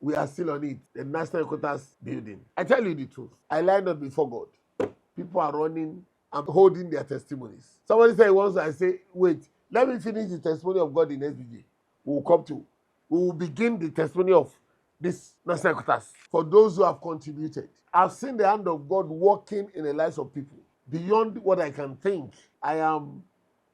We are still on it. The National Headquarters building. I tell you the truth. I line up before God. People are running and holding their testimonies. Somebody said once, I say, wait, let me finish the testimony of God in SBJ. We will begin the testimony of this National Headquarters. For those who have contributed, I've seen the hand of God working in the lives of people. Beyond what I can think, I am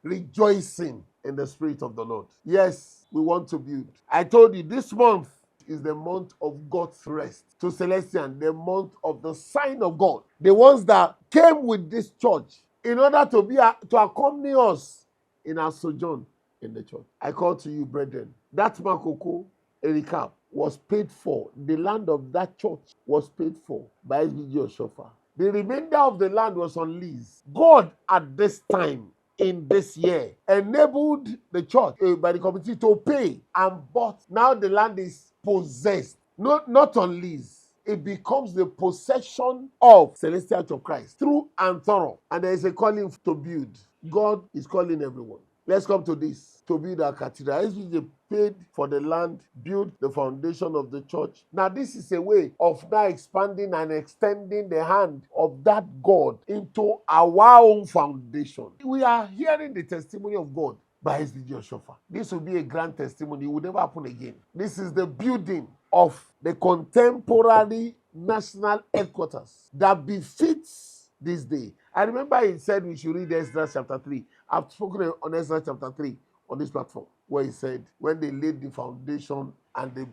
rejoicing in the Spirit of the Lord. Yes, we want to build. I told you this month is the month of God's rest. To Celestian, the month of the sign of God. The ones that came with this church in order to accompany us in our sojourn in the church. I call to you, brethren, that Makoko, a recap, was paid for. The land of that church was paid for by SBG Oshofa. The remainder of the land was on lease. God at this time in this year enabled the church by the committee to pay and bought. Now the land is possessed, not on lease. It becomes the possession of Celestial Church of Christ through and thorough. And there is a calling to build. God is calling everyone. Let's come to this. To build our cathedral. SBJ paid for the land, built the foundation of the church. Now this is a way of now expanding and extending the hand of that God into our own foundation. We are hearing the testimony of God by SBJ Oshofa. This will be a grand testimony. It will never happen again. This is the building of the contemporary national headquarters that befits this day. I remember he said we should read Ezra chapter 3. I've spoken on Ezra chapter 3 on this platform, where he said when they laid the foundation and they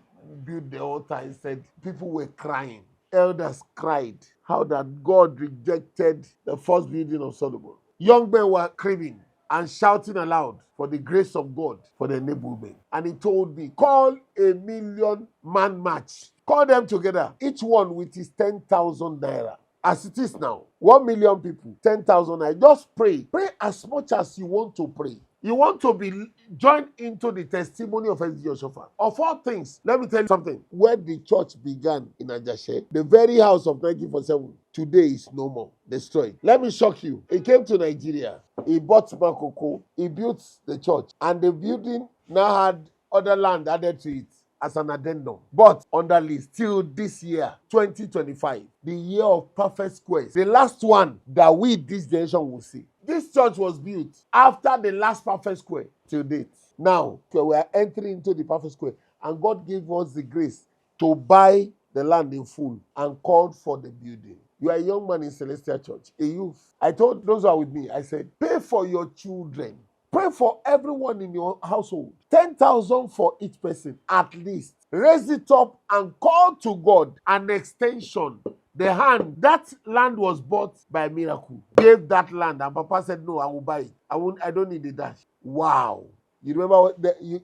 built the altar, he said people were crying. Elders cried how that God rejected the first building of Solomon. Young men were screaming and shouting aloud for the grace of God for the enablement. And he told me, call a 1,000,000-man march. Call them together, each one with his 10,000 naira. As it is now, 1,000,000 people, 10,000 naira. Just pray. Pray as much as you want to pray. You want to be joined into the testimony of SBJ Oshofa. Of all things, let me tell you something. Where the church began in Ajashe, the very house of 1947, today is no more, destroyed. Let me shock you. He came to Nigeria. He bought Makoko. He built the church. And the building now had other land added to it as an addendum. But under lease till this year, 2025, the year of perfect squares, the last one that we, this generation, will see. This church was built after the last perfect square till date. Now, we are entering into the perfect square, and God gave us the grace to buy the land in full and called for the building. You are a young man in Celestial Church, a youth. I told those who are with me, I said, pay for your children. Pray for everyone in your household. 10,000 for each person, at least. Raise it up and call to God an extension. The hand, that land was bought by miracle. Gave that land, and Papa said, no, I will buy it. I don't need the dash. Wow. You remember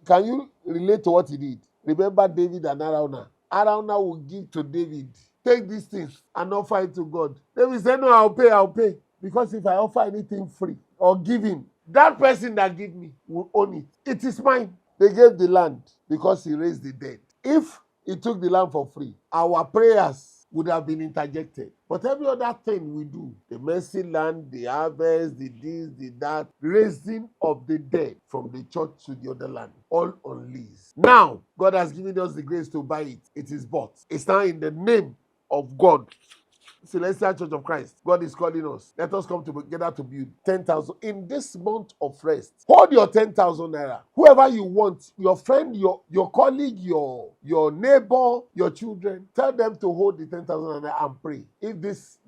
can you relate to what he did? Remember David and Araunah. Araunah will give to David. Take these things and offer it to God. David said, no, I'll pay. Because if I offer anything free or giving, that person that gave me will own it. It is mine. They gave the land because he raised the dead. If he took the land for free, our prayers would have been interjected. But every other thing we do, the mercy land, the harvest, the this, the that, raising of the dead from the church to the other land, all on lease. Now, God has given us the grace to buy it. It is bought. It's now in the name of God. Celestial Church of Christ. God is calling us. Let us come together to build 10,000 in this month of rest. Hold your 10,000 naira. Whoever you want, your friend, your colleague, your neighbor, your children, tell them to hold the 10,000 naira and pray. If this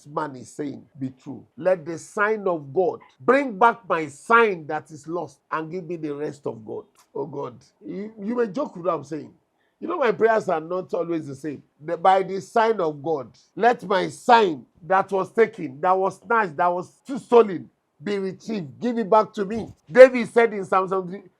man is saying be true, let the sign of God bring back my sign that is lost and give me the rest of God. Oh God, you may joke with what I'm saying. You know, my prayers are not always the same. By the sign of God, let my sign that was taken, that was snatched, that was stolen, be retrieved. Give it back to me. David said in Psalm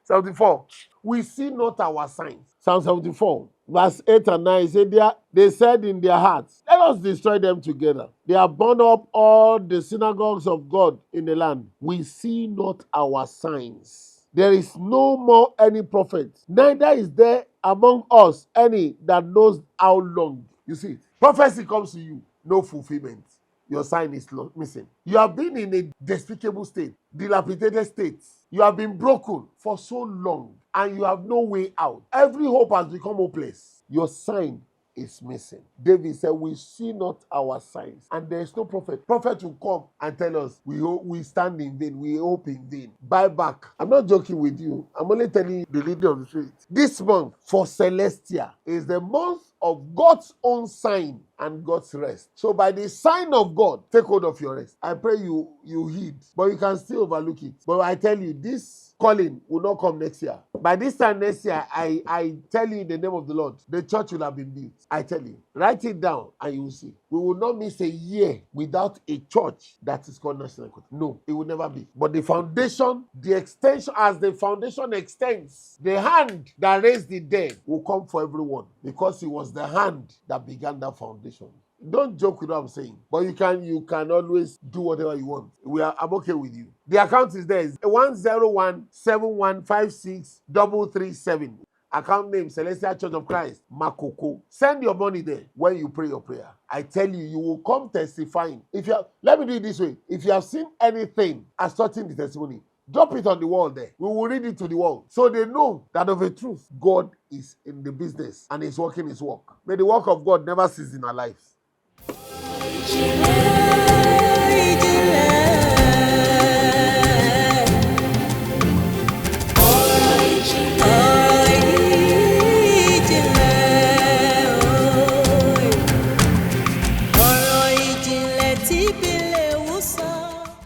74, we see not our signs. Psalm 74, verse 8 and 9, they said in their hearts, let us destroy them together. They have burned up all the synagogues of God in the land. We see not our signs. There is no more any prophet, neither is there among us any that knows how long. You see, prophecy comes to you, no fulfillment. your sign is missing. You have been in a despicable state, dilapidated state. You have been broken for so long and you have no way out. Every hope has become hopeless. Your sign is missing. David said, we see not our signs. And there is no prophet. Prophet will come and tell us, we stand in vain, we hope in vain. Buy back. I'm not joking with you. I'm only telling you the leader of the spirit. This month for Celestia is the month of God's own sign and God's rest. So by the sign of God, take hold of your rest. I pray you heed, but you can still overlook it. But I tell you, this calling will not come next year. By this time next year, I tell you in the name of the Lord, the church will have been built. I tell you. Write it down and you will see. We will not miss a year without a church that is called National Equity. No, it will never be. But the foundation, the extension, as the foundation extends, the hand that raised the dead will come for everyone because it was the hand that began that foundation. Don't joke with what I'm saying, but you can always do whatever you want. I'm okay with you. The account is there. It's 10171563337. Account name Celestial Church of Christ, Makoko. Send your money there when you pray your prayer. I tell you, you will come testifying. Let me do it this way. If you have seen anything asserting the testimony, drop it on the wall there. We will read it to the wall. So they know that of a truth, God is in the business and is working his work. May the work of God never cease in our lives.